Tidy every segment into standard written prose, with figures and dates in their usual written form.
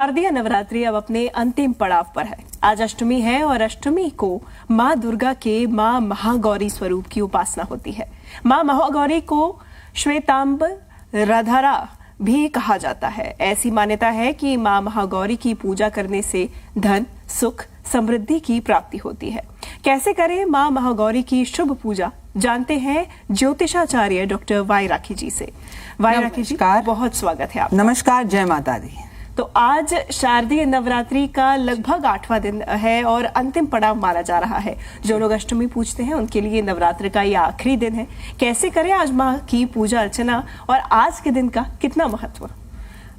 शारदीय नवरात्रि अब अपने अंतिम पड़ाव पर है। आज अष्टमी है और अष्टमी को माँ दुर्गा के माँ महागौरी स्वरूप की उपासना होती है। माँ महागौरी को श्वेतांब राधारा भी कहा जाता है। ऐसी मान्यता है कि माँ महागौरी की पूजा करने से धन, सुख, समृद्धि की प्राप्ति होती है। कैसे करें माँ महागौरी की शुभ पूजा, जानते हैं ज्योतिषाचार्य डॉक्टर वाई राखी जी से। वाई राखी जी, बहुत स्वागत है आपका। नमस्कार, जय माता दी। तो आज शारदीय नवरात्रि का लगभग 8वां दिन है और अंतिम पड़ाव माना जा रहा है। जो लोग अष्टमी पूजते हैं उनके लिए नवरात्र का ये आखिरी दिन है। कैसे करें आज माँ की पूजा अर्चना और आज के दिन का कितना महत्व?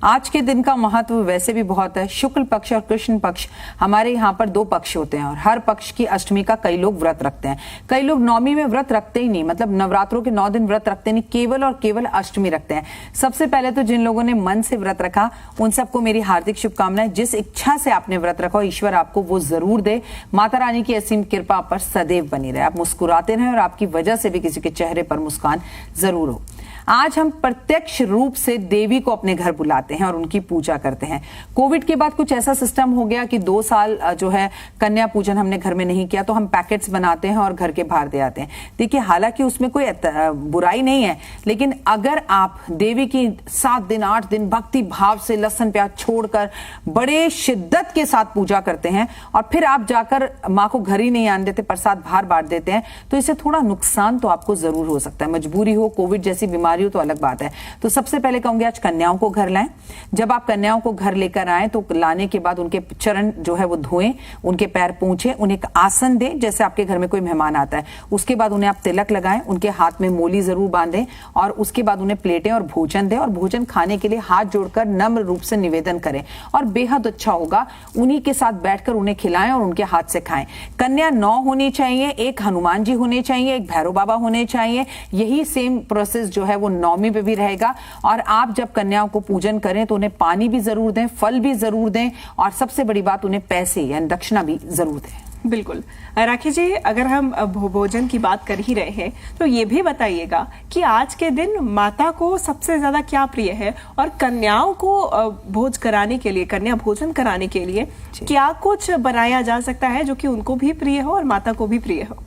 आज के दिन का महत्व वैसे भी बहुत है। शुक्ल पक्ष और कृष्ण पक्ष, हमारे यहाँ पर 2 पक्ष होते हैं और हर पक्ष की अष्टमी का कई लोग व्रत रखते हैं। कई लोग नवमी में व्रत रखते ही नहीं, मतलब नवरात्रों के 9 दिन व्रत रखते नहीं, केवल और केवल अष्टमी रखते हैं। सबसे पहले तो जिन लोगों ने मन से व्रत रखा उन सबको मेरी हार्दिक शुभकामनाएं। जिस इच्छा से आपने व्रत रखा, ईश्वर आपको वो जरूर दे। माता रानी की असीम कृपा आप पर सदैव बनी रहे, आप मुस्कुराते रहें और आपकी वजह से भी किसी के चेहरे पर मुस्कान जरूर हो। आज हम प्रत्यक्ष रूप से देवी को अपने घर बुलाते हैं और उनकी पूजा करते हैं। कोविड के बाद कुछ ऐसा सिस्टम हो गया कि 2 साल जो है कन्या पूजन हमने घर में नहीं किया, तो हम पैकेट्स बनाते हैं और घर के बाहर दे आते हैं। देखिए, हालांकि उसमें कोई बुराई नहीं है, लेकिन अगर आप देवी की 7 दिन 8 दिन भक्ति भाव से लहसुन प्याज छोड़कर बड़े शिद्दत के साथ पूजा करते हैं और फिर आप जाकर माँ को घर ही नहीं आने देते, प्रसाद बाहर बांट देते हैं, तो इससे थोड़ा नुकसान तो आपको जरूर हो सकता है। मजबूरी हो, कोविड जैसी बीमारी तो अलग बात है। तो सबसे पहले कहूंगी आज कन्याओं को घर लाएं। जब आप कन्याओं को घर लेकर आए तो लाने के बाद उनके चरण जो है वो धोएं, उनके पैर पोंछें, उन्हें एक आसन दें जैसे आपके घर में कोई मेहमान आता है। उसके बाद उन्हें आप तिलक लगाएं, उनके हाथ में मोली जरूर बांधें और उसके बाद उन्हें प्लेटें और भोजन दें और भोजन खाने के लिए हाथ जोड़कर नम्र रूप से निवेदन करें और बेहद अच्छा होगा उन्हीं के साथ बैठकर उन्हें खिलाएं और उनके हाथ से खाएं। कन्या 9 होनी चाहिए, एक हनुमान जी होने चाहिए, एक भैरव बाबा होने चाहिए। यही सेम प्रोसेस जो है वो नवमी पे भी रहेगा। और आप जब कन्याओं को पूजन करें तो उन्हें पानी भी जरूर दें, फल भी जरूर दें और सबसे बड़ी बात उन्हें पैसे यानी दक्षिणा भी जरूर दें। बिल्कुल। राखी जी, अगर हम भोजन की बात कर ही रहे हैं तो ये भी बताइएगा कि आज के दिन माता को सबसे ज्यादा क्या प्रिय है और कन्याओं को भोज कराने के लिए, कन्या भोजन कराने के लिए क्या कुछ बनाया जा सकता है जो कि उनको भी प्रिय हो और माता को भी प्रिय हो?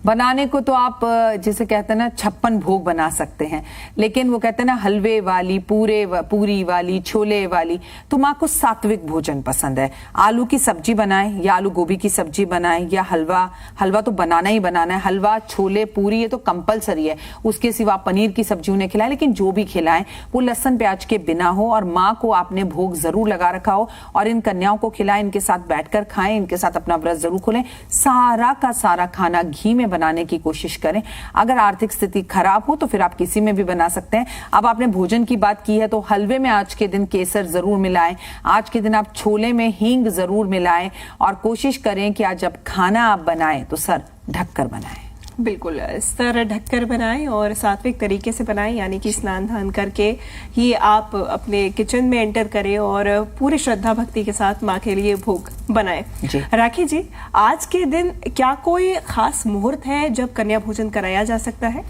बनाने को तो आप जिसे कहते हैं ना 56 भोग बना सकते हैं, लेकिन वो कहते हैं ना हलवे वाली, पूरी वाली, छोले वाली, तो माँ को सात्विक भोजन पसंद है। आलू की सब्जी बनाएं या आलू गोभी की सब्जी बनाएं या हलवा तो बनाना ही बनाना है। हलवा, छोले, पूरी ये तो कंपलसरी है। उसके सिवा पनीर की सब्जी उन्हें खिलाएं, लेकिन जो भी खिलाएं वो लहसुन प्याज के बिना हो और माँ को आपने भोग जरूर लगा रखा हो और इन कन्याओं को खिलाएं, इनके साथ बैठकर खाएं, इनके साथ अपना व्रत जरूर खोलें। सारा का सारा खाना घी में बनाने की कोशिश करें। अगर आर्थिक स्थिति खराब हो तो फिर आप किसी में भी बना सकते हैं। अब आपने भोजन की बात की है तो हलवे में आज के दिन केसर जरूर मिलाएं। आज के दिन आप छोले में हींग जरूर मिलाएं और कोशिश करें कि आज जब खाना आप बनाएं तो सर ढककर बनाएं। बिल्कुल, सर ढककर बनाएं और सात्विक तरीके से बनाएं, यानी कि स्नान धान करके ही आप अपने किचन में एंटर करें और पूरी श्रद्धा भक्ति के साथ माँ के लिए भोग बनाएं। राखी जी, आज के दिन क्या कोई खास मुहूर्त है जब कन्या भोजन कराया जा सकता है?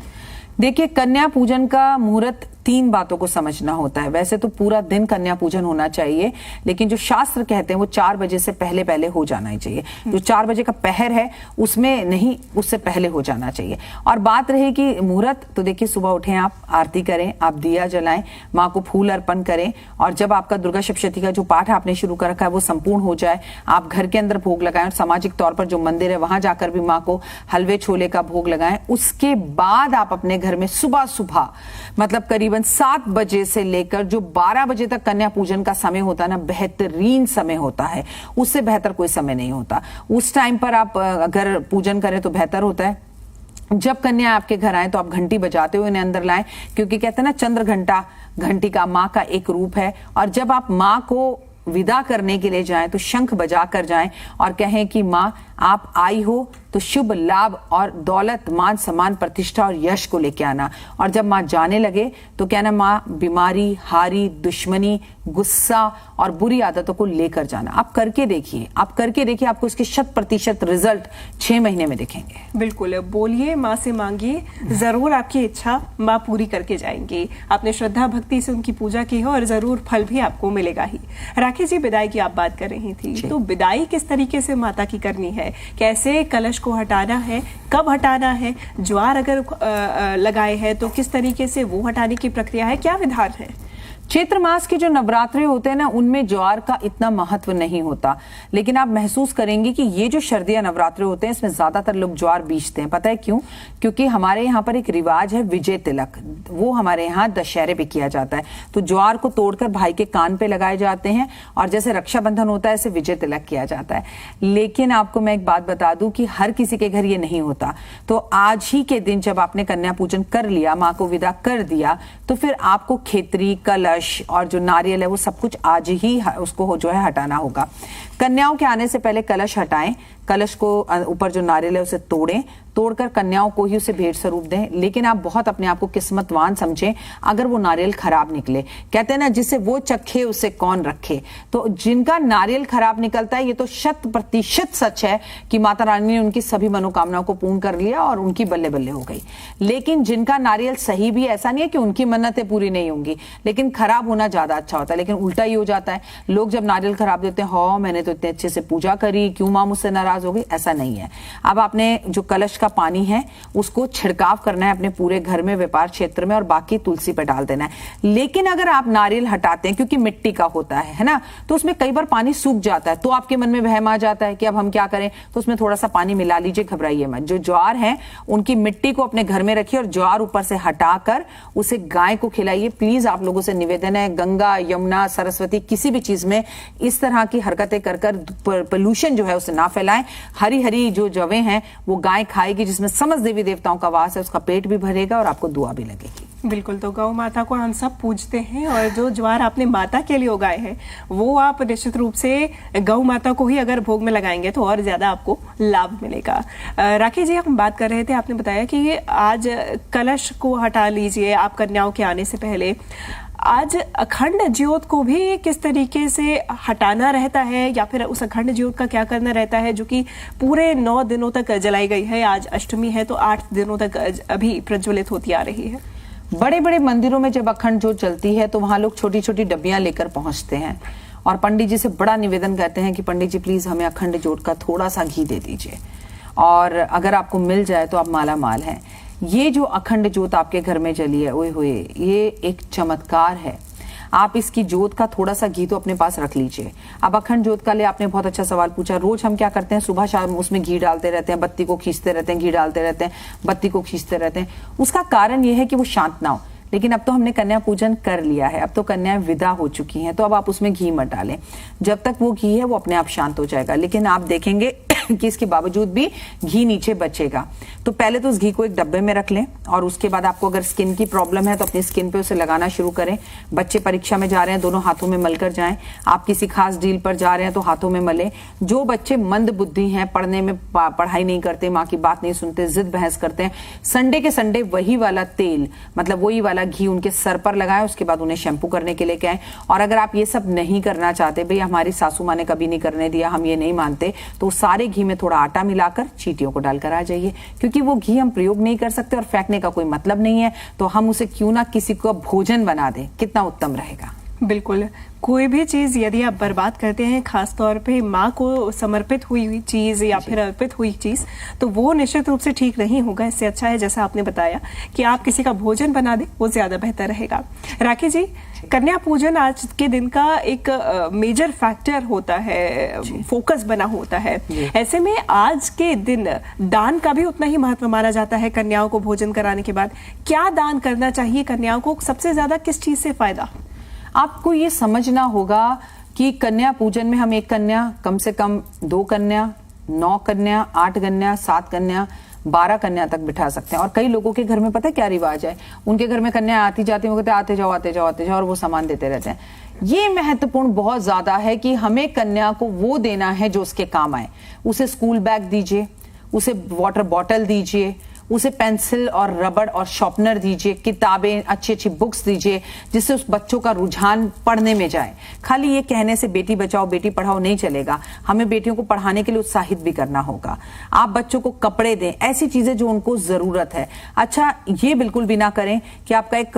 देखिए, कन्या पूजन का मुहूर्त 3 बातों को समझना होता है। वैसे तो पूरा दिन कन्या पूजन होना चाहिए, लेकिन जो शास्त्र कहते हैं वो 4 बजे से पहले हो जाना ही चाहिए। जो 4 बजे का पहर है उसमें नहीं, उससे पहले हो जाना चाहिए। और बात रही कि मुहूर्त, तो देखिए सुबह उठें, आप आरती करें, आप दिया जलाएं, माँ को फूल अर्पण करें और जब आपका दुर्गा सप्तशती का जो पाठ आपने शुरू कर रखा है वो संपूर्ण हो जाए, आप घर के अंदर भोग लगाएं और सामाजिक तौर पर जो मंदिर है वहां जाकर भी माँ को हलवे छोले का भोग लगाएं। उसके बाद आप अपने घर में सुबह मतलब करीबन 7 बजे से लेकर जो 12 बजे तक कन्या पूजन का समय होता है ना, बेहतरीन समय होता है। उससे बेहतर कोई समय नहीं होता। उस टाइम पर आप अगर पूजन करें तो बेहतर होता है। जब कन्या आपके घर आए तो आप घंटी बजाते हुए इन्हें अंदर लाएं, क्योंकि कहते हैं ना चंद्र घंटा, घंटी का माँ का एक रूप है। और जब आप माँ को विदा करने के लिए जाएं तो शंख बजा कर जाएं और कहें कि माँ आप आई हो तो शुभ लाभ और दौलत, मान सम्मान, प्रतिष्ठा और यश को लेके आना। और जब माँ जाने लगे तो कहना माँ बीमारी, हारी, दुश्मनी, गुस्सा और बुरी आदतों को लेकर जाना। आप करके देखिए, आपको इसके 100% रिजल्ट 6 महीने में दिखेंगे। बिल्कुल, बोलिए, माँ से मांगिए, जरूर आपकी इच्छा माँ पूरी करके जाएंगी। आपने श्रद्धा भक्ति से उनकी पूजा की है और जरूर फल भी आपको मिलेगा ही। राखी जी, विदाई की आप बात कर रही थी, तो विदाई किस तरीके से माता की करनी है, कैसे कलश को हटाना है, कब हटाना है, ज्वार अगर लगाए हैं तो किस तरीके से वो हटाने की प्रक्रिया है, क्या विधान है? चैत्र मास के जो नवरात्रे होते हैं ना, उनमें ज्वार का इतना महत्व नहीं होता, लेकिन आप महसूस करेंगे कि ये जो शरदिया नवरात्रे होते हैं इसमें ज्यादातर लोग ज्वार बीजते हैं। पता है क्यों? क्योंकि हमारे यहाँ पर एक रिवाज है विजय तिलक, वो हमारे यहाँ दशहरे पे किया जाता है। तो ज्वार को तोड़कर भाई के कान पे लगाए जाते हैं और जैसे रक्षाबंधन होता है ऐसे विजय तिलक किया जाता है। लेकिन आपको मैं एक बात बता दूं कि हर किसी के घर ये नहीं होता। तो आज ही के दिन जब आपने कन्या पूजन कर लिया, माँ को विदा कर दिया, तो फिर आपको खेतरी, कलश और जो नारियल है वो सब कुछ आज ही उसको जो है हटाना होगा। कन्याओं के आने से पहले कलश हटाएं, कलश को ऊपर जो नारियल है उसे तोड़कर कन्याओं को ही उसे भेंट स्वरूप दें। लेकिन आप बहुत अपने आप को किस्मतवान समझें अगर वो नारियल खराब निकले। कहते हैं ना, जिसे वो चखे उसे कौन रखे। तो जिनका नारियल खराब निकलता है, ये तो 100% सच है कि माता रानी ने उनकी सभी मनोकामनाओं को पूर्ण कर लिया और उनकी बल्ले बल्ले हो गई। लेकिन जिनका नारियल सही भी, ऐसा नहीं है कि उनकी मन्नतें पूरी नहीं होंगी, लेकिन खराब होना ज्यादा अच्छा होता है। लेकिन उल्टा ही हो जाता है, लोग जब नारियल खराब देते हैं, हाँ मैंने तो इतने अच्छे से पूजा करी, क्यों मां मुझसे नाराज हो गई, ऐसा नहीं है। अब आपने जो कलश का पानी है उसको छिड़काव करना है अपने पूरे घर में, व्यापार क्षेत्र में, और बाकी तुलसी पे डाल देना है। लेकिन अगर आप नारियल हटाते हैं, क्योंकि मिट्टी का होता है ना, तो उसमें कई बार पानी सूख जाता है, तो आपके मन में वहम आ जाता है कि अब हम क्या करें, तो उसमें थोड़ा सा पानी मिला लीजिए, घबराइए मत। जो ज्वार है उनकी मिट्टी को अपने घर में रखिए और ज्वार ऊपर से हटाकर उसे गाय को खिलाइए। प्लीज आप लोगों से निवेदन है, गंगा, यमुना, सरस्वती, किसी भी चीज में इस तरह की हरकतें कर पोल्यूशन जो है उसे ना फैलाएं। हरी हरी जो जवें हैं वो गाय खाएगी, जिसमें समस्त देवी देवताओं का वास है, उसका पेट भी भरेगा और आपको दुआ भी लगेगी। बिल्कुल, तो गौ माता को हम सब पूजते हैं और जो ज्वार आपने माता के लिए उगाए हैं वो आप निश्चित रूप से गौ माता को ही अगर भोग में लगाएंगे तो और ज्यादा आपको लाभ मिलेगा। राखी जी, हम बात कर रहे थे, आपने बताया कि आज कलश को हटा लीजिए आप कन्याओं के आने से पहले। आज अखंड ज्योत को भी किस तरीके से हटाना रहता है, या फिर उस अखंड ज्योत का क्या करना रहता है जो कि पूरे 9 दिनों तक जलाई गई है? आज अष्टमी है तो 8 दिनों तक अभी प्रज्वलित होती आ रही है। बड़े बड़े मंदिरों में जब अखंड ज्योत चलती है तो वहां लोग छोटी छोटी डब्बियां लेकर पहुंचते हैं और पंडित जी से बड़ा निवेदन करते हैं कि पंडित जी प्लीज हमें अखंड ज्योत का थोड़ा सा घी दे दीजिए, और अगर आपको मिल जाए तो आप माला माल हैं। ये जो अखंड ज्योत आपके घर में जली है, ओए होए, ये एक चमत्कार है। आप इसकी ज्योत का थोड़ा सा घी तो अपने पास रख लीजिए। अब अखंड ज्योत का लिए आपने बहुत अच्छा सवाल पूछा। रोज हम क्या करते हैं, सुबह शाम उसमें घी डालते रहते हैं, बत्ती को खींचते रहते हैं, घी डालते रहते हैं, बत्ती को खींचते रहते हैं। उसका कारण यह है कि वो शांत ना हो। लेकिन अब तो हमने कन्या पूजन कर लिया है, अब तो कन्याएं विदा हो चुकी हैं, तो अब आप उसमें घी मत डालें। जब तक वो घी है वो अपने आप शांत हो जाएगा। लेकिन आप देखेंगे कि इसके बावजूद भी घी नीचे बचेगा। तो पहले तो उस घी को एक डब्बे में रख लें और उसके बाद आपको अगर स्किन की प्रॉब्लम है तो अपनी स्किन पे उसे लगाना शुरू करें। बच्चे परीक्षा में जा रहे हैं, दोनों हाथों में मलकर जाएं। आप किसी खास डील पर जा रहे हैं तो हाथों में मलें। जो बच्चे मंद बुद्धि हैं, पढ़ने में पढ़ाई नहीं करते, माँ की बात नहीं सुनते, जिद बहस करते हैं, संडे के संडे वही वाला तेल, मतलब वही वाला घी उनके सर पर लगाएं। उसके बाद उन्हें शैम्पू करने के लिए कहें। और अगर आप ये सब नहीं करना चाहते, भाई हमारी सासू माँ ने कभी नहीं करने दिया, हम ये नहीं मानते, तो सारे घी में थोड़ा आटा मिलाकर चींटियों को डालकर आ जाइए। क्योंकि वो घी हम प्रयोग नहीं कर सकते और फेंकने का कोई मतलब नहीं है, तो हम उसे क्यों ना किसी को भोजन बना दें, कितना उत्तम रहेगा। बिल्कुल, कोई भी चीज यदि आप बर्बाद करते हैं, खास तौर पे माँ को समर्पित हुई चीज या फिर अर्पित हुई चीज, तो वो निश्चित रूप से ठीक नहीं होगा। इससे अच्छा है जैसा आपने बताया कि आप किसी का भोजन बना दें, वो ज्यादा बेहतर रहेगा। राखी जी, कन्या पूजन आज के दिन का एक मेजर फैक्टर होता है, फोकस बना होता है। ऐसे में आज के दिन दान का भी उतना ही महत्व माना जाता है। कन्याओं को भोजन कराने के बाद क्या दान करना चाहिए कन्याओं को? सबसे ज्यादा किस चीज से फायदा? आपको ये समझना होगा कि कन्या पूजन में हम एक कन्या, कम से कम 2 कन्या, 9 कन्या, 8 कन्या, 7 कन्या, 12 कन्या तक बिठा सकते हैं। और कई लोगों के घर में पता है क्या रिवाज है, उनके घर में कन्या आती जाती, वो कहते हैं आते जाओ आते जाओ आते जाओ, और वो सामान देते रहते हैं। ये महत्वपूर्ण बहुत ज्यादा है कि हमें कन्या को वो देना है जो उसके काम आए। उसे स्कूल बैग दीजिए, उसे वाटर बॉटल दीजिए, उसे पेंसिल और रबड़ और शार्पनर दीजिए, किताबें, अच्छी अच्छी बुक्स दीजिए, जिससे उस बच्चों का रुझान पढ़ने में जाए। खाली ये कहने से बेटी बचाओ बेटी पढ़ाओ नहीं चलेगा, हमें बेटियों को पढ़ाने के लिए उत्साहित भी करना होगा। आप बच्चों को कपड़े दें, ऐसी चीजें जो उनको जरूरत है। अच्छा, ये बिल्कुल भी ना करें कि आपका एक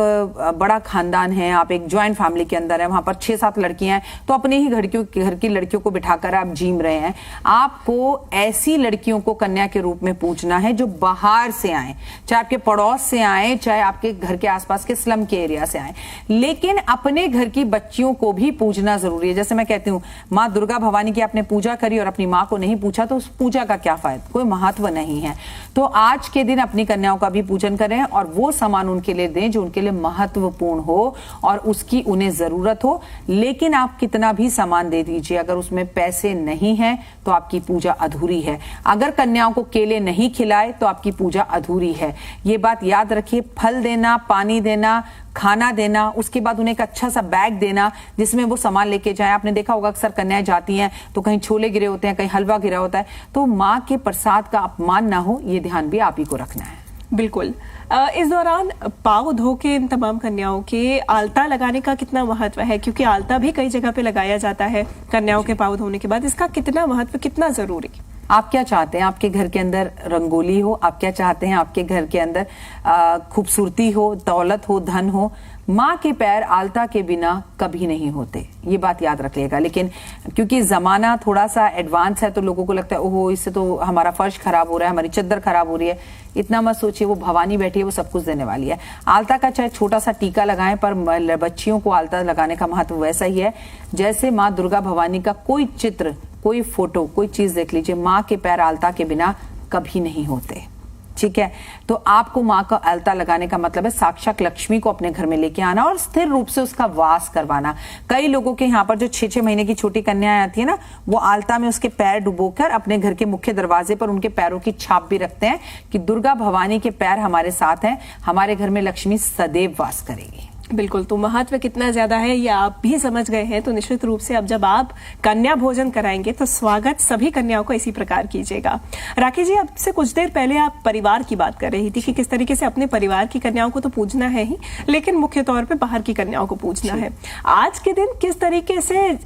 बड़ा खानदान है, आप एक ज्वाइंट फैमिली के अंदर है, वहां पर 6-7 लड़कियां हैं, तो अपने ही घर की लड़कियों को बिठाकर आप जीम रहे हैं। आपको ऐसी लड़कियों को कन्या के रूप में पूजना है जो बाहर से आए, चाहे आपके पड़ोस से आए, चाहे आपके घर के आसपास के स्लम के एरिया से आए, लेकिन अपने घर की बच्चियों को भी पूजना जरूरी है। जैसे मैं कहती हूं, मां दुर्गा भवानी की आपने पूजा करी और अपनी मां को नहीं पूछा तो उस पूजा का क्या फायदा, कोई महत्व नहीं है। तो आज के दिन अपनी कन्याओं का भी पूजन करें और वो सामान उनके लिए दें जो उनके लिए महत्वपूर्ण हो और उसकी उन्हें जरूरत हो। लेकिन आप कितना भी सामान दे दीजिए, अगर उसमें पैसे नहीं है तो आपकी पूजा अधूरी है। अगर कन्याओं को केले नहीं खिलाए तो आपकी पूजा अधूरी है। ये बात याद रखिए। फल देना, पानी देना, खाना देना, उसके बाद उन्हें एक अच्छा सा बैग देना जिसमें वो सामान लेके जाएं। आपने देखा होगा अक्सर कन्याएं जाती हैं तो कहीं छोले गिरे होते हैं, कहीं हलवा गिरा होता है, तो माँ के प्रसाद का अपमान ना हो, ये ध्यान भी आप ही को रखना है। बिल्कुल। इस दौरान पाँव धो के इन तमाम कन्याओं के आलता लगाने का कितना महत्व है, क्योंकि आलता भी कई जगह पे लगाया जाता है कन्याओं के पाँव धोने के बाद, इसका कितना महत्व, कितना जरूरी? आप क्या चाहते हैं आपके घर के अंदर रंगोली हो, आप क्या चाहते हैं आपके घर के अंदर खूबसूरती हो, दौलत हो, धन हो, माँ के पैर आलता के बिना कभी नहीं होते, ये बात याद रखिएगा। लेकिन क्योंकि जमाना थोड़ा सा एडवांस है तो लोगों को लगता है ओहो इससे तो हमारा फर्श खराब हो रहा है, हमारी चद्दर खराब हो रही है। इतना मत सोचिए, वो भवानी बैठी है, वो सब कुछ देने वाली है। आलता का चाहे छोटा सा टीका लगाएं, पर बच्चियों को आलता लगाने का महत्व वैसा ही है जैसे माँ दुर्गा भवानी का कोई चित्र, कोई फोटो, कोई चीज देख लीजिए, माँ के पैर आलता के बिना कभी नहीं होते। ठीक है, तो आपको माँ का आलता लगाने का मतलब है साक्षात लक्ष्मी को अपने घर में लेके आना और स्थिर रूप से उसका वास करवाना। कई लोगों के यहाँ पर जो 6-6 महीने की छोटी कन्याएं आती है ना, वो आलता में उसके पैर डुबोकर अपने घर के मुख्य दरवाजे पर उनके पैरों की छाप भी रखते हैं कि दुर्गा भवानी के पैर हमारे साथ हैं, हमारे घर में लक्ष्मी सदैव वास करेगी। बिल्कुल। तो महत्व कितना ज्यादा है ये आप भी समझ गए हैं, तो निश्चित रूप से अब जब आप कन्या भोजन कराएंगे तो स्वागत सभी कन्याओं को इसी प्रकार कीजिएगा। राखी जी, आपसे कुछ देर पहले आप परिवार की बात कर रही थी कि किस तरीके से अपने परिवार की कन्याओं को तो पूजना है ही, लेकिन मुख्य तौर पे बाहर की कन्याओं को पूजना है। आज के दिन किस तरीके से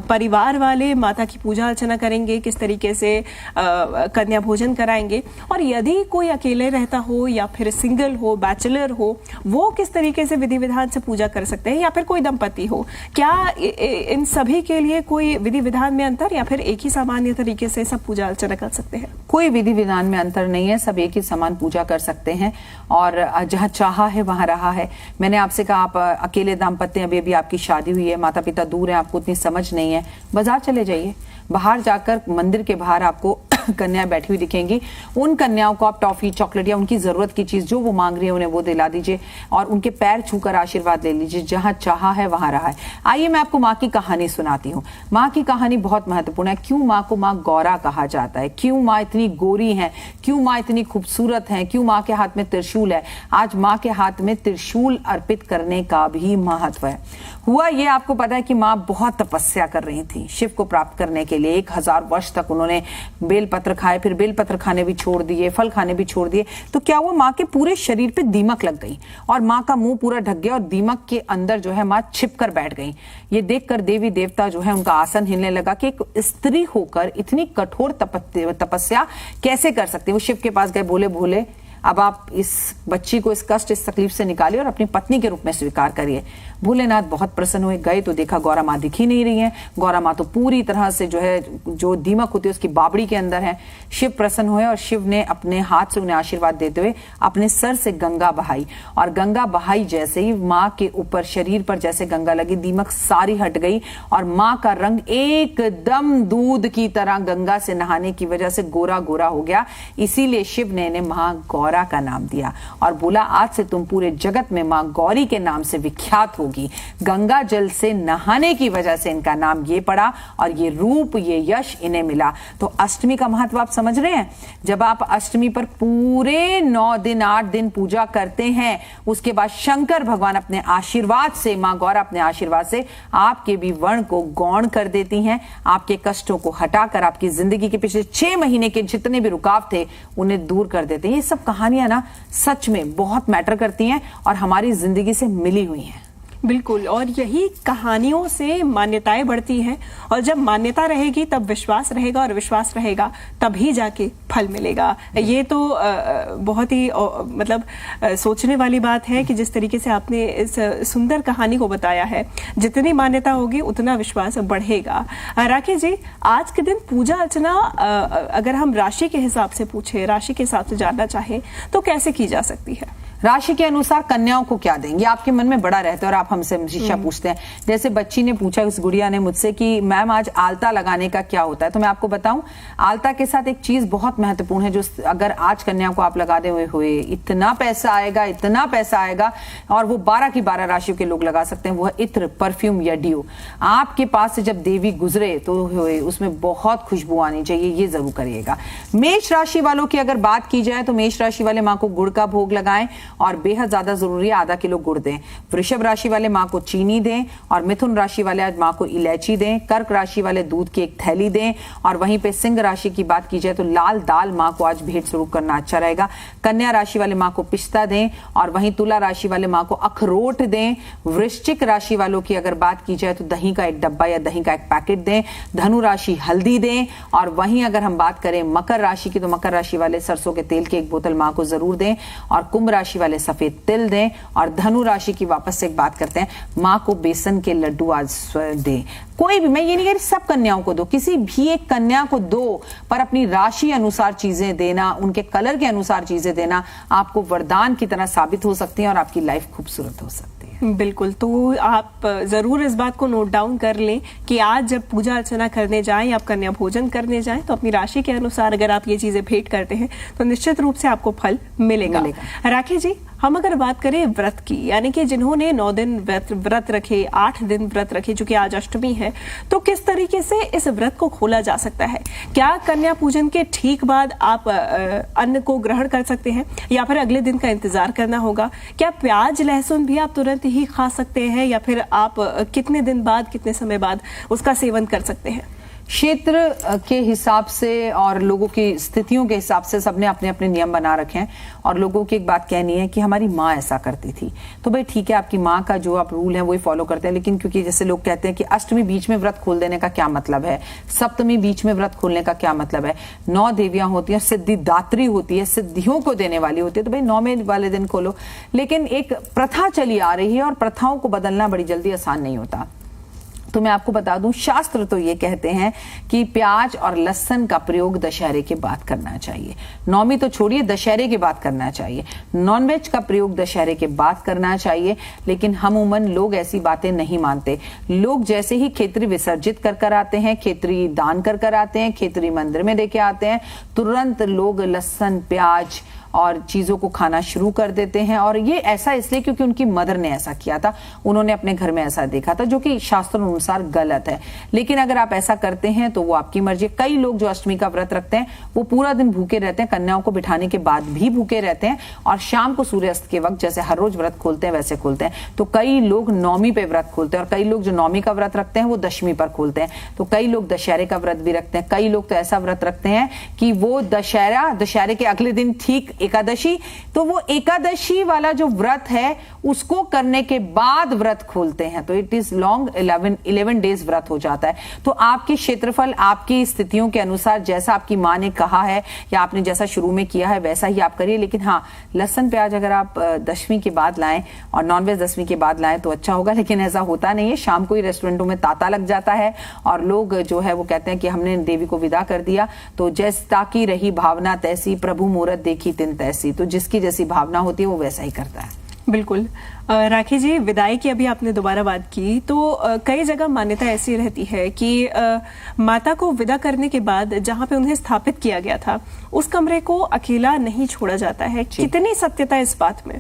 परिवार वाले माता की पूजा अर्चना करेंगे, किस तरीके से कन्या भोजन कराएंगे, और यदि कोई अकेले रहता हो या फिर सिंगल हो, बैचलर हो, वो किस तरीके से विधि विधान से पूजा कर सकते हैं, या फिर कोई दंपति हो, क्या इन सभी के लिए कोई विधि विधान में अंतर, या फिर एक ही सामान्य तरीके से सब पूजा अर्चना कर सकते हैं? कोई विधि विधान में अंतर नहीं है, सब एक ही समान पूजा कर सकते हैं और जहां चाहा है वहां रहा है। मैंने आपसे कहा आप अकेले दाम्पत्य, अभी आपकी शादी हुई है, माता पिता दूर है, आपको उतनी समझ नहीं है, बाजार चले जाइए, बाहर जाकर मंदिर के बाहर आपको कन्याएं बैठी हुई दिखेंगी। उन कन्याओं को आप टॉफी, चॉकलेट या उनकी जरूरत की चीज जो वो मांग रही है उन्हें वो दिला दीजिए और उनके पैर छूकर आशीर्वाद ले लीजिए। जहां चाहा है वहां रहा है। आइए मैं आपको माँ की कहानी सुनाती हूँ। माँ की कहानी बहुत महत्वपूर्ण है। क्यों माँ को माँ गौरा कहा जाता है, क्यों माँ इतनी गोरी है, क्यों माँ इतनी खूबसूरत है, क्यों माँ के हाथ में त्रिशूल है। आज माँ के हाथ में त्रिशूल अर्पित करने का भी महत्व है। हुआ ये, आपको पता है कि माँ बहुत तपस्या कर रही थी शिव को प्राप्त करने के लिए। 1000 वर्ष तक उन्होंने बेलपत्र खाए, फिर बेलपत्र खाने भी छोड़ दिए, फल खाने भी छोड़ दिए। तो क्या हुआ, माँ के पूरे शरीर पे दीमक लग गई और माँ का मुंह पूरा ढक गया और दीमक के अंदर जो है माँ छिप कर बैठ गई। ये देखकर देवी देवता जो है उनका आसन हिलने लगा कि एक स्त्री होकर इतनी कठोर तपस्या कैसे कर सकती है। वो शिव के पास गए, बोले भोले अब आप इस बच्ची को इस कष्ट, इस तकलीफ से निकालिए और अपनी पत्नी के रूप में स्वीकार करिए। भोलेनाथ बहुत प्रसन्न हुए, गए तो देखा गौरा माँ दिख ही नहीं रही है। गौरा माँ तो पूरी तरह से जो है, जो दीमक होती है उसकी बाबड़ी के अंदर है। शिव प्रसन्न हुए और शिव ने अपने हाथ से उन्हें आशीर्वाद देते हुए अपने सर से गंगा बहाई और गंगा बहाई जैसे ही माँ के ऊपर शरीर पर जैसे गंगा लगी, दीमक सारी हट गई और माँ का रंग एकदम दूध की तरह गंगा से नहाने की वजह से गोरा गोरा हो गया। इसीलिए शिव ने इन्हें महागौरा गौरा का नाम दिया और बोला आज से तुम पूरे जगत में मां गौरी के नाम से विख्यात होगी। गंगा जल से नहाने की वजह से इनका नाम ये पड़ा और ये रूप, ये यश इन्हें मिला। तो अष्टमी का महत्व आप समझ रहे हैं। जब आप अष्टमी पर पूरे 9 दिन 8 दिन पूजा करते हैं, उसके बाद शंकर भगवान अपने आशीर्वाद से, मां गौरा अपने आशीर्वाद से आपके भी वर्ण को गौण कर देती हैं, आपके कष्टों को हटाकर आपकी जिंदगी के पिछले 6 महीने के जितने भी रुकाव थे उन्हें दूर कर देते हैं। ये सब कहानियां ना सच में बहुत मैटर करती हैं और हमारी जिंदगी से मिली हुई हैं। बिल्कुल, और यही कहानियों से मान्यताएं बढ़ती हैं और जब मान्यता रहेगी तब विश्वास रहेगा और विश्वास रहेगा तभी जाके फल मिलेगा। ये तो बहुत ही मतलब सोचने वाली बात है कि जिस तरीके से आपने इस सुंदर कहानी को बताया है, जितनी मान्यता होगी उतना विश्वास बढ़ेगा। राकेश जी, आज के दिन पूजा अर्चना अगर हम राशि के हिसाब से पूछे, राशि के हिसाब से जानना चाहें तो कैसे की जा सकती है? राशि के अनुसार कन्याओं को क्या देंगे, आपके मन में बड़ा रहता है और आप हमसे शिक्षा पूछते हैं। जैसे बच्ची ने पूछा, उस गुड़िया ने मुझसे कि मैम आज आलता लगाने का क्या होता है, तो मैं आपको बताऊं, आलता के साथ एक चीज बहुत महत्वपूर्ण है जो अगर आज कन्या को आप लगाते हुए इतना पैसा आएगा और वो 12 की 12 राशियों के लोग लगा सकते हैं, वो है इत्र, परफ्यूम या डियो। आपके पास से जब देवी गुजरे तो उसमें बहुत खुशबू आनी चाहिए, ये जरूर करिएगा। मेष राशि वालों की अगर बात की जाए तो मेष राशि वाले माँ को गुड़ का भोग लगाएं और बेहद ज्यादा जरूरी है आधा किलो गुड़ दें। वृषभ राशि वाले माँ को चीनी दें और मिथुन राशि वाले आज माँ को इलायची दें। कर्क राशि वाले दूध की एक थैली दें और वहीं पे सिंह राशि की बात की जाए तो लाल दाल माँ को आज भेंट स्वरूप करना अच्छा रहेगा। कन्या राशि वाले माँ को पिस्ता दें और वहीं तुला राशि वाले माँ को अखरोट दें। वृश्चिक राशि वालों की अगर बात की जाए तो दही का एक डब्बा या दही का एक पैकेट दें। धनु राशि हल्दी दें और वहीं अगर हम बात करें मकर राशि की तो मकर राशि वाले सरसों के तेल की एक बोतल माँ को जरूर दें और कुंभ राशि वाले सफेद तिल दें। और धनु राशि की वापस से एक बात करते हैं, माँ को बेसन के लड्डू आज दें। कोई भी, मैं ये नहीं कह रही सब कन्याओं को दो, किसी भी एक कन्या को दो, पर अपनी राशि अनुसार चीजें देना, उनके कलर के अनुसार चीजें देना आपको वरदान की तरह साबित हो सकती है और आपकी लाइफ खूबसूरत हो सकती है। बिल्कुल, तो आप जरूर इस बात को नोट डाउन कर लें कि आज जब पूजा अर्चना करने जाएं या आप कन्या भोजन करने जाएं तो अपनी राशि के अनुसार अगर आप ये चीजें भेंट करते हैं तो निश्चित रूप से आपको फल मिलेगा। राकेश जी, हम अगर बात करें व्रत की, यानी कि जिन्होंने 9 दिन व्रत रखे, 8 दिन व्रत रखे, जो कि आज अष्टमी है, तो किस तरीके से इस व्रत को खोला जा सकता है? क्या कन्या पूजन के ठीक बाद आप अन्न को ग्रहण कर सकते हैं या फिर अगले दिन का इंतजार करना होगा? क्या प्याज लहसुन भी आप तुरंत ही खा सकते हैं या फिर आप कितने दिन बाद, कितने समय बाद उसका सेवन कर सकते हैं? क्षेत्र के हिसाब से और लोगों की स्थितियों के हिसाब से सबने अपने अपने नियम बना रखे हैं और लोगों की एक बात कहनी है कि हमारी माँ ऐसा करती थी, तो भाई ठीक है, आपकी माँ का जो आप रूल है वही फॉलो करते हैं। लेकिन क्योंकि जैसे लोग कहते हैं कि अष्टमी बीच में व्रत खोल देने का क्या मतलब है, सप्तमी बीच में व्रत खोलने का क्या मतलब है, 9 देवियां होती हैं, सिद्धिदात्री होती है, सिद्धियों को देने वाली होती है, तो भाई 9वें वाले दिन खोलो। लेकिन एक प्रथा चली आ रही है और प्रथाओं को बदलना बड़ी जल्दी आसान नहीं होता। तो मैं आपको बता दूं, शास्त्र तो ये कहते हैं कि प्याज और लहसुन का प्रयोग दशहरे के बाद करना चाहिए। नौमी तो छोड़िए, दशहरे के बाद करना चाहिए। नॉनवेज का प्रयोग दशहरे के बाद करना चाहिए। लेकिन हम उमन लोग ऐसी बातें नहीं मानते। लोग जैसे ही खेतरी विसर्जित कर आते हैं, खेतरी दान कर आते हैं, खेतरी मंदिर में देके आते हैं, तुरंत लोग लहसुन प्याज और चीजों को खाना शुरू कर देते हैं। और ये ऐसा इसलिए क्योंकि उनकी मदर ने ऐसा किया था, उन्होंने अपने घर में ऐसा देखा था, जो कि शास्त्र अनुसार गलत है। लेकिन अगर आप ऐसा करते हैं तो वो आपकी मर्जी। कई लोग जो अष्टमी का व्रत रखते हैं वो पूरा दिन भूखे रहते हैं, कन्याओं को बिठाने के बाद भी भूखे रहते हैं और शाम को सूर्यास्त के वक्त जैसे हर रोज व्रत खोलते हैं वैसे खोलते हैं। तो कई लोग नौमी पे व्रत खोलते हैं और कई लोग जो नौमी का व्रत रखते हैं वो दशमी पर खोलते हैं। तो कई लोग दशहरे का व्रत भी रखते हैं। कई लोग तो ऐसा व्रत रखते हैं कि वो दशहरे के अगले दिन ठीक एकादशी, तो वो एकादशी वाला जो व्रत है उसको करने के बाद व्रत खोलते हैं। तो इट इज लॉन्ग 11 डेज व्रत हो जाता है। तो आपके क्षेत्रफल, आपकी स्थितियों के अनुसार जैसा आपकी माँ ने कहा है या आपने जैसा शुरू में किया है वैसा ही आप करिए। लेकिन हाँ, लहसुन प्याज अगर आप दशमी के बाद लाएं और नॉनवेज दशमी के बाद लाएं तो अच्छा होगा। लेकिन ऐसा होता नहीं है, शाम को ही रेस्टोरेंटों में तांता लग जाता है और लोग जो है वो कहते हैं कि हमने देवी को विदा कर दिया। तो जैसे ताकि रही भावना तैसी, प्रभु मूरत देखी तिन तैसी। तो जिसकी जैसी भावना होती है वो वैसा ही करता है। बिल्कुल। राखी जी, विदाई की अभी आपने दोबारा बात की, तो कई जगह मान्यता ऐसी रहती है कि माता को विदा करने के बाद जहां पे उन्हें स्थापित किया गया था उस कमरे को अकेला नहीं छोड़ा जाता है। कितनी सत्यता इस बात में?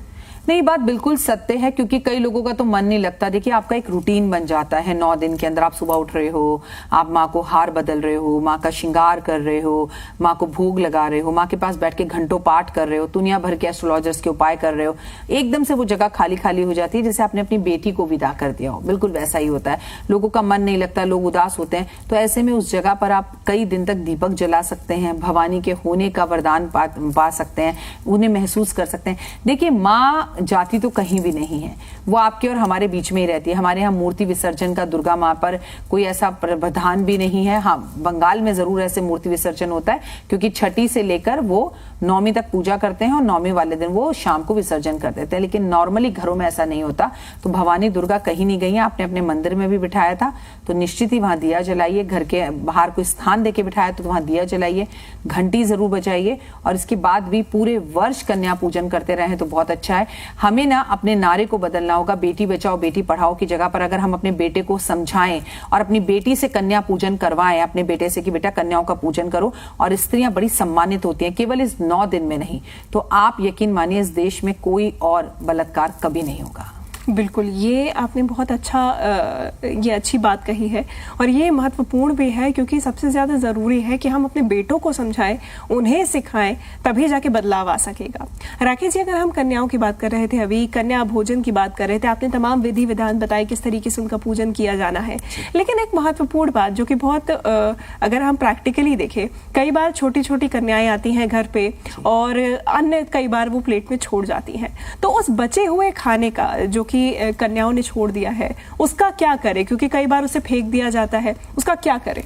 नहीं, बात बिल्कुल सत्य है, क्योंकि कई लोगों का तो मन नहीं लगता। देखिए, आपका एक रूटीन बन जाता है 9 दिन के अंदर। आप सुबह उठ रहे हो, आप माँ को हार बदल रहे हो, माँ का श्रृंगार कर रहे हो, माँ को भोग लगा रहे हो, माँ के पास बैठ के घंटों पाठ कर रहे हो, दुनिया भर के एस्ट्रोलॉजर्स के उपाय कर रहे हो। एकदम से वो जगह खाली खाली हो जाती है, जैसे आपने अपनी बेटी को विदा कर दिया हो। बिल्कुल वैसा ही होता है। लोगों का मन नहीं लगता, लोग उदास होते हैं। तो ऐसे में उस जगह पर आप कई दिन तक दीपक जला सकते हैं, भवानी के होने का वरदान पा सकते हैं, उन्हें महसूस कर सकते हैं। देखिए, माँ जाति तो कहीं भी नहीं है, वो आपके और हमारे बीच में ही रहती है। हमारे यहाँ मूर्ति विसर्जन का दुर्गा माँ पर कोई ऐसा प्रावधान भी नहीं है। हाँ, बंगाल में जरूर ऐसे मूर्ति विसर्जन होता है, क्योंकि छठी से लेकर वो 9वीं तक पूजा करते हैं और 9वीं वाले दिन वो शाम को विसर्जन कर देते हैं। लेकिन नॉर्मली घरों में ऐसा नहीं होता। तो भवानी दुर्गा कहीं नहीं गई हैं। आपने अपने मंदिर में भी बिठाया था तो निश्चित ही वहां दिया जलाइए। घर के बाहर कोई स्थान देके बिठाया तो वहां दिया जलाइए, घंटी जरूर बजाइए। और इसके बाद भी पूरे वर्ष कन्या पूजन करते रहे तो बहुत अच्छा है। हमें ना अपने नारे को बदलना होगा। बेटी बचाओ बेटी पढ़ाओ की जगह पर अगर हम अपने बेटे को समझाएं और अपनी बेटी से कन्या पूजन करवाएं, अपने बेटे से कि बेटा कन्याओं का पूजन करो, और स्त्रियां बड़ी सम्मानित होती हैं केवल इस 9 दिन में नहीं, तो आप यकीन मानिए इस देश में कोई और बलात्कार कभी नहीं होगा। बिल्कुल, ये आपने बहुत ये अच्छी बात कही है और ये महत्वपूर्ण भी है, क्योंकि सबसे ज्यादा जरूरी है कि हम अपने बेटों को समझाएं, उन्हें सिखाएं, तभी जाके बदलाव आ सकेगा। राकेश जी, अगर हम कन्याओं की बात कर रहे थे, अभी कन्या भोजन की बात कर रहे थे, आपने तमाम विधि विधान बताए किस तरीके से उनका पूजन किया जाना है। लेकिन एक महत्वपूर्ण बात जो कि बहुत अगर हम प्रैक्टिकली देखें, कई बार छोटी छोटी कन्याएं आती हैं घर पे और अन्य कई बार वो प्लेट में छोड़ जाती हैं, तो उस बचे हुए खाने का जो कि कन्याओं ने छोड़ दिया है उसका क्या करें? क्योंकि कई बार उसे फेंक दिया जाता है, उसका क्या करें?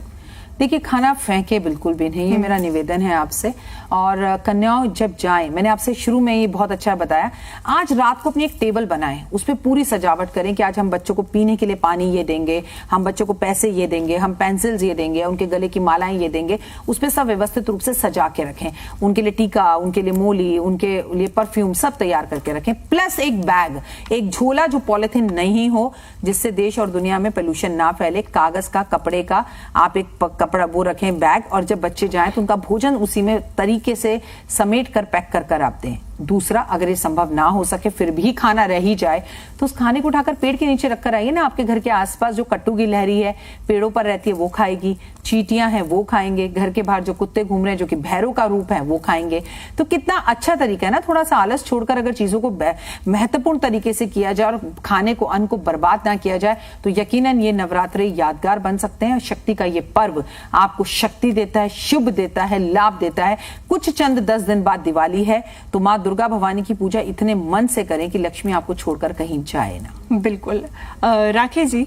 देखिए, खाना फेंके बिल्कुल भी नहीं, ये मेरा निवेदन है आपसे। और कन्याओं जब जाएं, मैंने आपसे शुरू में ये बहुत अच्छा बताया, आज रात को अपनी एक टेबल बनाएं, उस पर पूरी सजावट करें कि आज हम बच्चों को पीने के लिए पानी ये देंगे, हम बच्चों को पैसे ये देंगे, हम पेंसिल्स ये देंगे, उनके गले की मालाएं ये देंगे। उस पर सब व्यवस्थित रूप से सजा के रखें। उनके लिए टीका, उनके लिए मोली, उनके लिए परफ्यूम सब तैयार करके रखें। प्लस एक बैग, एक झोला जो पॉलिथीन नहीं हो, जिससे देश और दुनिया में पोल्यूशन ना फैले, कागज का, कपड़े का आप एक कपड़ा वो रखें बैग। और जब बच्चे जाएं तो उनका भोजन उसी में तरीके से समेट कर पैक कर आप दें। दूसरा, अगर ये संभव ना हो सके फिर भी खाना रह ही जाए तो उस खाने को उठाकर पेड़ के नीचे रखकर आइए ना। आपके घर के आसपास जो कट्टू की लहरी है पेड़ों पर रहती है वो खाएगी, चींटियां हैं वो खाएंगे, घर के बाहर जो कुत्ते घूम रहे हैं जो कि भैरों का रूप है वो खाएंगे। तो कितना अच्छा तरीका है ना, थोड़ा सा आलस छोड़कर अगर चीजों को महत्वपूर्ण तरीके से किया जाए और खाने को, अन्न को बर्बाद ना किया जाए तो यकीनन ये नवरात्रे यादगार बन सकते हैं। शक्ति का ये पर्व आपको शक्ति देता है, शुभ देता है, लाभ देता है। कुछ चंद 10 दिन बाद दिवाली है, तो माँ दुर्गा भवानी की पूजा इतने मन से करें कि लक्ष्मी आपको छोड़कर कहीं जाए ना। बिल्कुल। राकेश जी,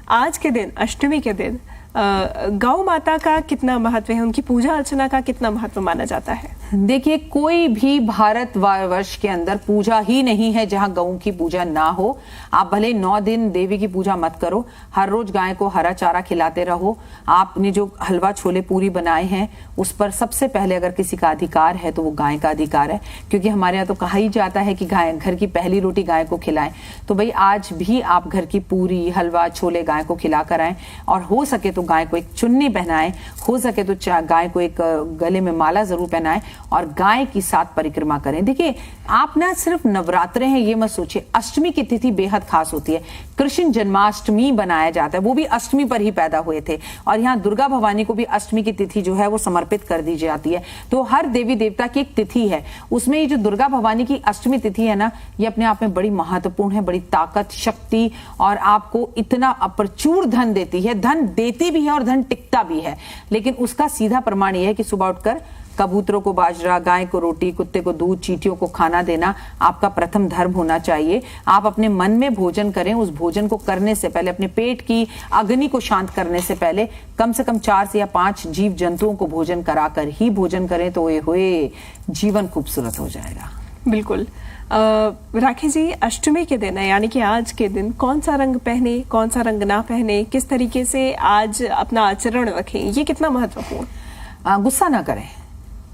आज के दिन, अष्टमी के दिन, गौ माता का कितना महत्व है, उनकी पूजा अर्चना का कितना महत्व माना जाता है? देखिए, कोई भी भारत वर्ष के अंदर पूजा ही नहीं है जहां गऊ की पूजा ना हो। आप भले 9 दिन देवी की पूजा मत करो, हर रोज गाय को हरा चारा खिलाते रहो। आपने जो हलवा छोले पूरी बनाए हैं उस पर सबसे पहले अगर किसी का अधिकार है तो वो गाय का अधिकार है, क्योंकि हमारे यहाँ तो कहा ही जाता है कि गाय, घर की पहली रोटी गाय को खिलाएं। तो भाई आज भी आप घर की पूरी, हलवा, छोले गाय को खिलाकर आएं, और हो सके तो गाय को एक चुन्नी पहनाएं, हो सके तो गाय को एक गले में माला जरूर पहनाएं और गाय की साथ परिक्रमा करें। देखिए, आप ना सिर्फ नवरात्रे हैं ये मत सोचिए, अष्टमी की तिथि बेहद खास होती है। कृष्ण जन्माष्टमी बनाया जाता है, वो भी अष्टमी पर ही पैदा हुए थे, और यहाँ दुर्गा भवानी को भी अष्टमी की तिथि जो है वो समर्पित कर दी जाती है। तो हर देवी देवता की एक तिथि है, उसमें ये जो दुर्गा भवानी की अष्टमी तिथि है ना, ये अपने आप में बड़ी महत्वपूर्ण है, बड़ी ताकत, शक्ति, और आपको इतना प्रचुर धन देती है। धन देती भी है और धन टिकता भी है, लेकिन उसका सीधा प्रमाण यह है कि सुबह उठकर कबूतरों को बाजरा, गाय को रोटी, कुत्ते को दूध, चींटियों को खाना देना आपका प्रथम धर्म होना चाहिए। आप अपने मन में भोजन करें, उस भोजन को करने से पहले, अपने पेट की अग्नि को शांत करने से पहले कम से कम 4 से या 5 जीव जंतुओं को भोजन कराकर ही भोजन करें, तो ये जीवन खूबसूरत हो जाएगा। बिल्कुल। राकेश जी, अष्टमी के दिन है, यानी कि आज के दिन कौन सा रंग पहने, कौन सा रंग ना पहने, किस तरीके से आज अपना आचरण रखें, ये कितना महत्वपूर्ण? गुस्सा ना करें,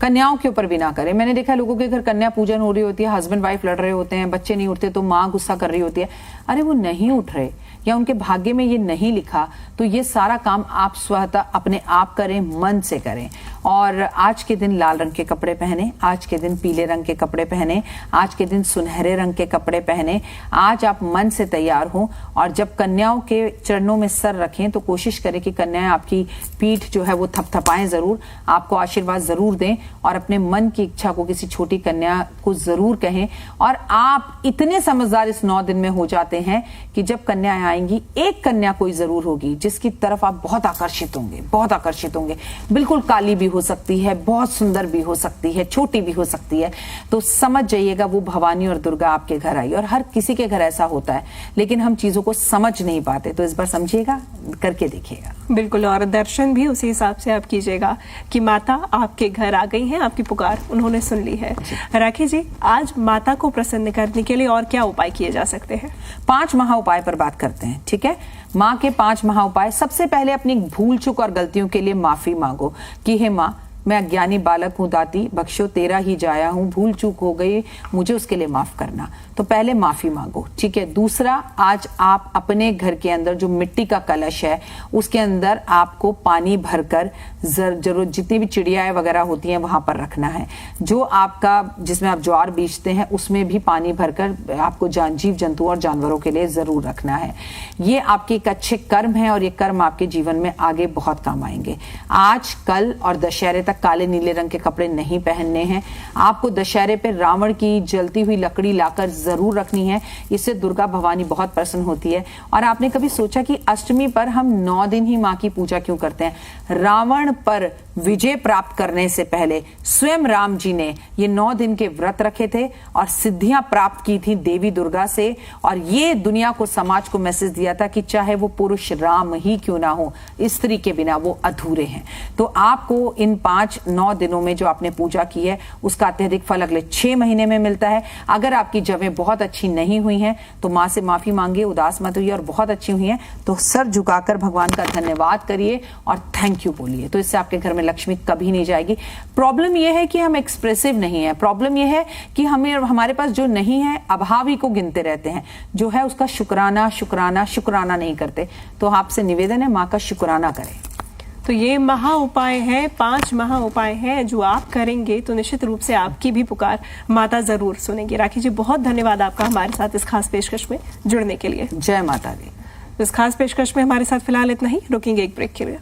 कन्याओं के ऊपर भी ना करें। मैंने देखा लोगों के घर कन्या पूजन हो रही होती है, हस्बैंड वाइफ लड़ रहे होते हैं, बच्चे नहीं उठते तो माँ गुस्सा कर रही होती है। अरे वो नहीं उठ रहे या उनके भाग्य में ये नहीं लिखा, तो ये सारा काम आप स्वतः अपने आप करें, मन से करें। और आज के दिन लाल रंग के कपड़े पहने, आज के दिन पीले रंग के कपड़े पहने, आज के दिन सुनहरे रंग के कपड़े पहने। आज आप मन से तैयार हों और जब कन्याओं के चरणों में सर रखें तो कोशिश करें कि कन्याएं आपकी पीठ जो है वो थपथपाएं जरूर, आपको आशीर्वाद जरूर दें और अपने मन की इच्छा को किसी छोटी कन्या को जरूर कहें। और आप इतने समझदार इस 9 दिन में हो जाते हैं कि जब कन्याएं आएंगी, एक कन्या कोई जरूर होगी जिसकी तरफ आप बहुत आकर्षित होंगे, बहुत आकर्षित होंगे। बिल्कुल काली भी हो सकती है, बहुत सुंदर भी हो सकती है, छोटी भी हो सकती है। तो समझ जाइएगा वो भवानी और दुर्गा आपके घर आई। और हर किसी के घर ऐसा होता है, लेकिन हम चीजों को समझ नहीं पाते। तो इस बार समझिएगा, करके देखिएगा। बिल्कुल, और दर्शन भी उसी हिसाब से आप कीजिएगा कि माता आपके घर आ गई हैं, आपकी पुकार उन्होंने सुन ली है। राखी जी, आज माता को प्रसन्न करने के लिए और क्या उपाय किए जा सकते हैं? 5 महा उपाय पर बात करते हैं, ठीक है। माँ के 5 महा उपाय। सबसे पहले अपनी भूल चूक और गलतियों के लिए माफी मांगो कि हे माँ, मैं अज्ञानी बालक हूँ, दाती बख्शो तेरा ही जाया हूँ, भूल चूक हो गई, मुझे उसके लिए माफ करना। तो पहले माफी मांगो, ठीक है। दूसरा, आज आप अपने घर के अंदर जो मिट्टी का कलश है उसके अंदर आपको पानी भरकर जरूर जितनी भी चिड़ियाएं वगैरह होती हैं वहां पर रखना है। जो आपका जिसमें आप ज्वार बीजते हैं उसमें भी पानी भरकर आपको जीव जंतु और जानवरों के लिए जरूर रखना है। ये आपके एक अच्छे कर्म है और ये कर्म आपके जीवन में आगे बहुत काम आएंगे। आज, कल और दशहरे तक काले नीले रंग के कपड़े नहीं पहनने हैं। आपको दशहरे पे रावण की जलती हुई लकड़ी लाकर जरूर रखनी है, इससे दुर्गा भवानी बहुत प्रसन्न होती है। और आपने कभी सोचा कि अष्टमी पर हम 9 दिन ही माँ की पूजा क्यों करते हैं? रावण पर विजय प्राप्त करने से पहले स्वयं राम जी ने ये 9 दिन के व्रत रखे थे और सिद्धियां प्राप्त की थी देवी दुर्गा से। और ये दुनिया को, समाज को मैसेज दिया था कि चाहे वो पुरुष राम ही क्यों ना हो, स्त्री के बिना वो अधूरे हैं। तो आपको इन 5-9 दिनों में जो आपने पूजा की है उसका अत्यधिक फल अगले 6 महीने में मिलता है। अगर आपकी जवें बहुत अच्छी नहीं हुई हैं तो माँ से माफी मांगिए, उदास मत होइए। और बहुत अच्छी हुई हैं तो सर झुकाकर भगवान का धन्यवाद करिए और थैंक यू बोलिए। तो इससे आपके घर में लक्ष्मी कभी नहीं जाएगी। प्रॉब्लम यह है कि हम एक्सप्रेसिव नहीं है। प्रॉब्लम यह है कि हमारे पास जो नहीं है अभाव ही को गिनते रहते हैं, जो है उसका शुक्राना शुक्राना शुक्राना नहीं करते। तो आपसे निवेदन है, माँ का शुक्राना करें। तो ये महा उपाय है, 5 महा उपाय हैं जो आप करेंगे तो निश्चित रूप से आपकी भी पुकार माता जरूर सुनेगी। राखी जी, बहुत धन्यवाद आपका हमारे साथ इस खास पेशकश में जुड़ने के लिए। जय माता दी। इस खास पेशकश में हमारे साथ फिलहाल इतना ही, रुकेंगे एक ब्रेक के लिए।